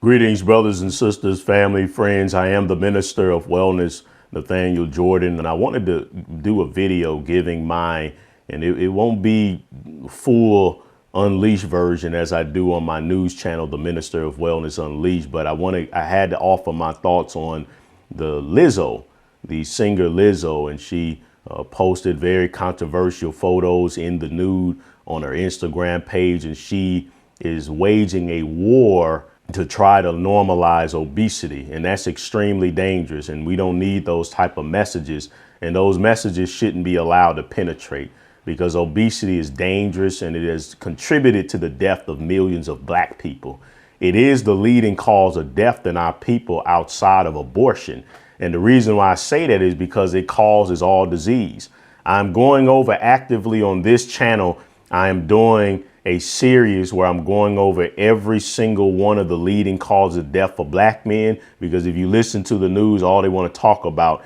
Greetings, brothers and sisters, family, friends. I am the Minister of Wellness, Nathaniel Jordan, and I wanted to do a video giving my, and it won't be full unleashed version as I do on my news channel, the Minister of Wellness Unleashed, but I had to offer my thoughts on the Lizzo, the singer Lizzo, and she posted very controversial photos in the nude on her Instagram page, and she is waging a war to try to normalize obesity. And that's extremely dangerous. And we don't need those type of messages. And those messages shouldn't be allowed to penetrate, because obesity is dangerous and it has contributed to the death of millions of Black people. It is the leading cause of death in our people outside of abortion. And the reason why I say that is because it causes all disease. I'm going over actively on this channel. I am doing a series where I'm going over every single one of the leading causes of death for Black men, because if you listen to the news, all they want to talk about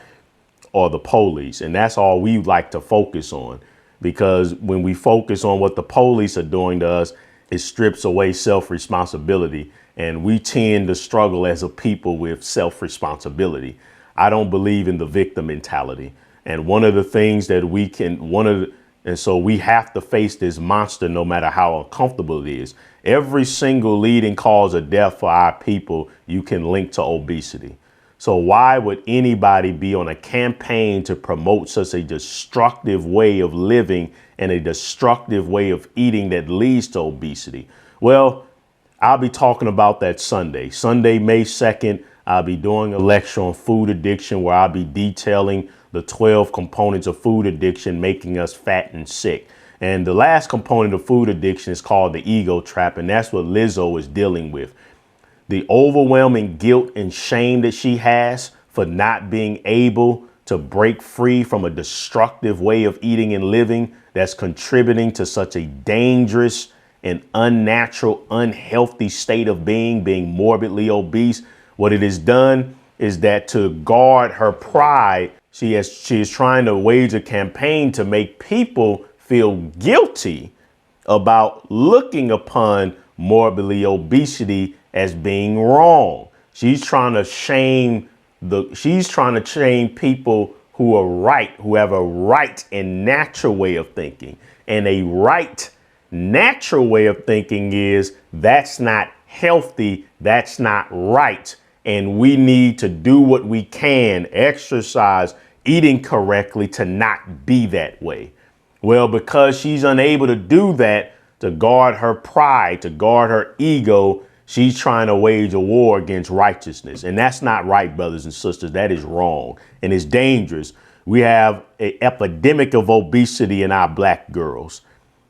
are the police. And that's all we like to focus on, because when we focus on what the police are doing to us, it strips away self-responsibility. And we tend to struggle as a people with self-responsibility. I don't believe in the victim mentality. And one of the things that we can, and so we have to face this monster no matter how uncomfortable it is. Every single leading cause of death for our people, you can link to obesity. So why would anybody be on a campaign to promote such a destructive way of living and a destructive way of eating that leads to obesity? Well, I'll be talking about that Sunday, May 2nd. I'll be doing a lecture on food addiction where I'll be detailing the 12 components of food addiction making us fat and sick. And the last component of food addiction is called the ego trap. And that's what Lizzo is dealing with. The overwhelming guilt and shame that she has for not being able to break free from a destructive way of eating and living that's contributing to such a dangerous and unnatural, unhealthy state of being morbidly obese. What it has done is that to guard her pride, she is trying to wage a campaign to make people feel guilty about looking upon morbidly obesity as being wrong. She's trying to shame people who are right, who have a right and natural way of thinking. And a right natural way of thinking is that's not healthy, that's not right. And we need to do what we can, exercise, eating correctly to not be that way. Well, because she's unable to do that, to guard her pride, to guard her ego, she's trying to wage a war against righteousness. And that's not right, brothers and sisters. That is wrong and it's dangerous. We have an epidemic of obesity in our Black girls.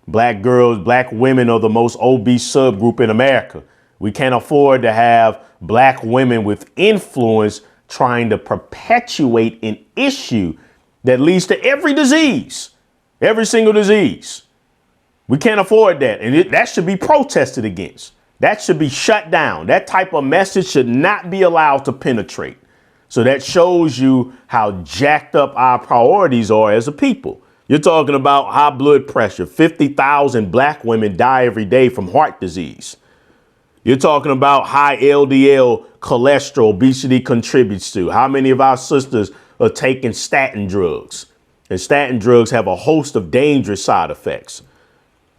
Black girls, Black women are the most obese subgroup in America. We can't afford to have Black women with influence trying to perpetuate an issue that leads to every disease, every single disease. We can't afford that. And that should be protested against. That should be shut down. That type of message should not be allowed to penetrate. So that shows you how jacked up our priorities are as a people. You're talking about high blood pressure. 50,000 Black women die every day from heart disease. You're talking about high LDL cholesterol obesity contributes to. How many of our sisters are taking statin drugs? And statin drugs have a host of dangerous side effects.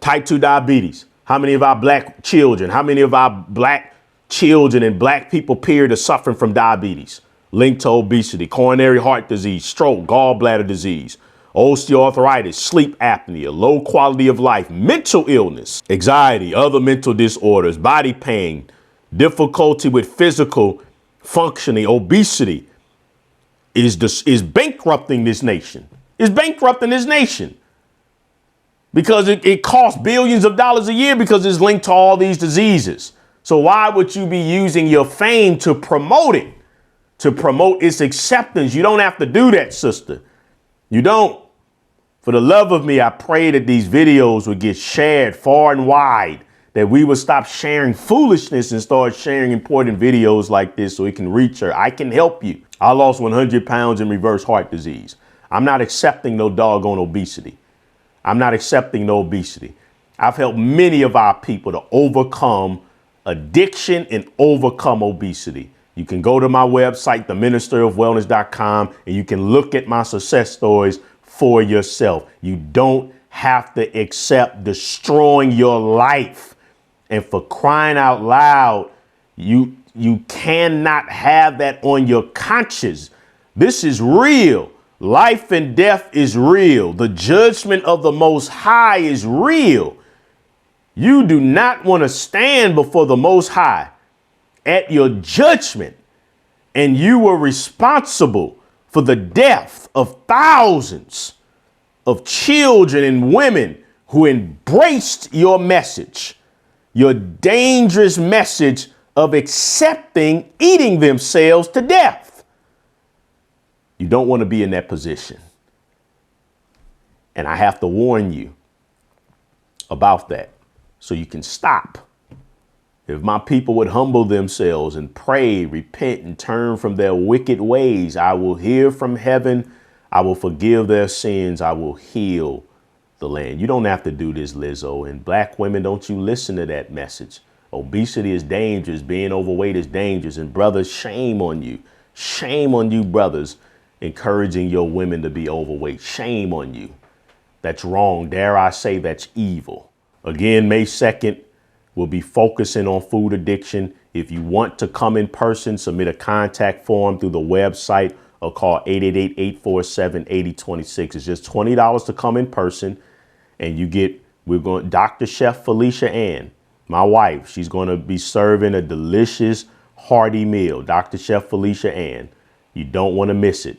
Type 2 diabetes. How many of our Black children, how many of our Black children and Black people period are suffering from diabetes linked to obesity, coronary heart disease, stroke, gallbladder disease, osteoarthritis, sleep apnea, low quality of life, mental illness, anxiety, other mental disorders, body pain, difficulty with physical functioning. Obesity is bankrupting this nation. It's bankrupting this nation because it costs billions of dollars a year because it's linked to all these diseases. So why would you be using your fame to promote it, to promote its acceptance? You don't have to do that, sister. You don't. For the love of me, I pray that these videos would get shared far and wide, that we would stop sharing foolishness and start sharing important videos like this so it can reach her. I can help you. I lost 100 pounds in reverse heart disease. I'm not accepting no doggone obesity. I'm not accepting no obesity. I've helped many of our people to overcome addiction and overcome obesity. You can go to my website, theministerofwellness.com, and you can look at my success stories for yourself. You don't have to accept destroying your life. And for crying out loud, you cannot have that on your conscience. This is real. Life and death is real. The judgment of the Most High is real. You do not want to stand before the Most High at your judgment, and you were responsible for the death of thousands of children and women who embraced your message, your dangerous message of accepting eating themselves to death. You don't want to be in that position. And I have to warn you about that so you can stop. If my people would humble themselves and pray, repent, and turn from their wicked ways, I will hear from heaven. I will forgive their sins. I will heal the land. You don't have to do this, Lizzo. And black women, don't you listen to that message. Obesity is dangerous. Being overweight is dangerous. And brothers, shame on you. Shame on you, brothers, encouraging your women to be overweight. Shame on you. That's wrong. Dare I say that's evil. Again, May 2nd, we'll be focusing on food addiction. If you want to come in person, submit a contact form through the website or call 888-847-8026. It's just $20 to come in person. And Dr. Chef Felicia Ann, my wife, she's going to be serving a delicious, hearty meal. Dr. Chef Felicia Ann, you don't want to miss it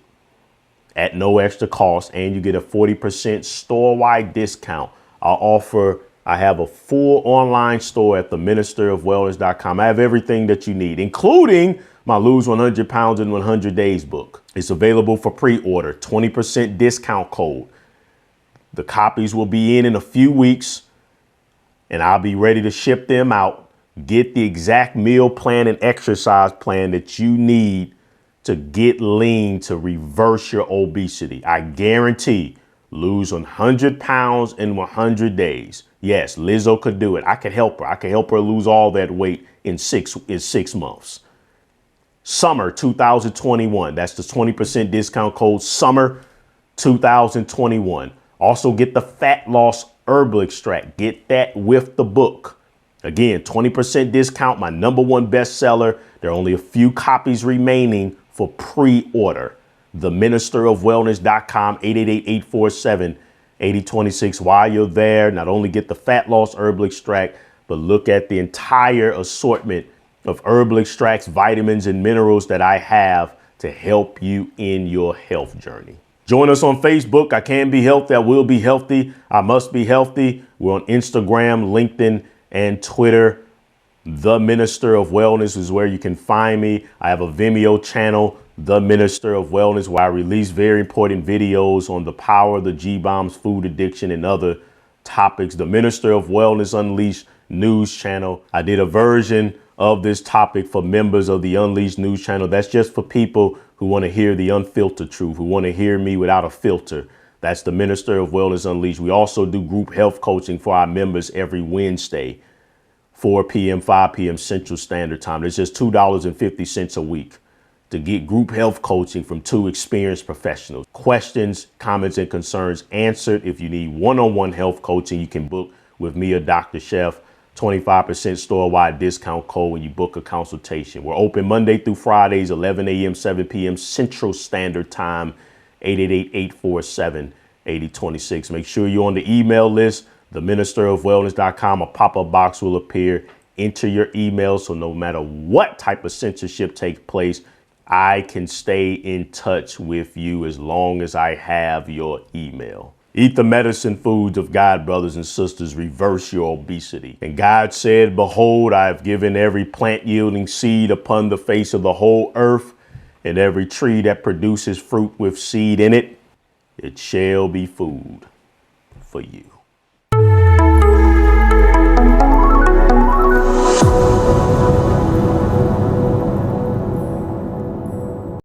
at no extra cost. And you get a 40% store-wide discount. I have a full online store at theministerofwellness.com. I have everything that you need, including my Lose 100 Pounds in 100 Days book. It's available for pre-order, 20% discount code. The copies will be in a few weeks, and I'll be ready to ship them out. Get the exact meal plan and exercise plan that you need to get lean, to reverse your obesity. I guarantee lose 100 pounds in 100 days. Yes, Lizzo could do it. I could help her. I could help her lose all that weight in six months. Summer 2021. That's the 20% discount code, summer 2021. Also get the fat loss herbal extract. Get that with the book. Again, 20% discount, my #1 bestseller. There are only a few copies remaining for pre-order. theministerofwellness.com, 888-847-8026. While you're there, not only get the fat loss herbal extract, but look at the entire assortment of herbal extracts, vitamins, and minerals that I have to help you in your health journey. Join us on Facebook. I can be healthy. I will be healthy. I must be healthy. We're on Instagram, LinkedIn, and Twitter. The Minister of Wellness is where you can find me. I have a Vimeo channel, The Minister of Wellness, where I release very important videos on the power of the G-bombs, food addiction, and other topics. The Minister of Wellness Unleashed news channel. I did a version of this topic for members of the Unleashed news channel. That's just for people who want to hear the unfiltered truth, who want to hear me without a filter. That's the Minister of Wellness Unleashed. We also do group health coaching for our members every Wednesday, 4 p.m., 5 p.m. Central Standard Time. It's just $2.50 a week to get group health coaching from 2 experienced professionals. Questions, comments, and concerns answered. If you need one-on-one health coaching, you can book with me or Dr. Chef. 25% store-wide discount code when you book a consultation. We're open Monday through Fridays, 11 a.m., 7 p.m. Central Standard Time, 888-847-8026. Make sure you're on the email list, theministerofwellness.com. A pop-up box will appear. Enter your email so no matter what type of censorship takes place, I can stay in touch with you as long as I have your email. Eat the medicine foods of God, brothers and sisters. Reverse your obesity. And God said, behold, I have given every plant yielding seed upon the face of the whole earth, and every tree that produces fruit with seed in it, it shall be food for you.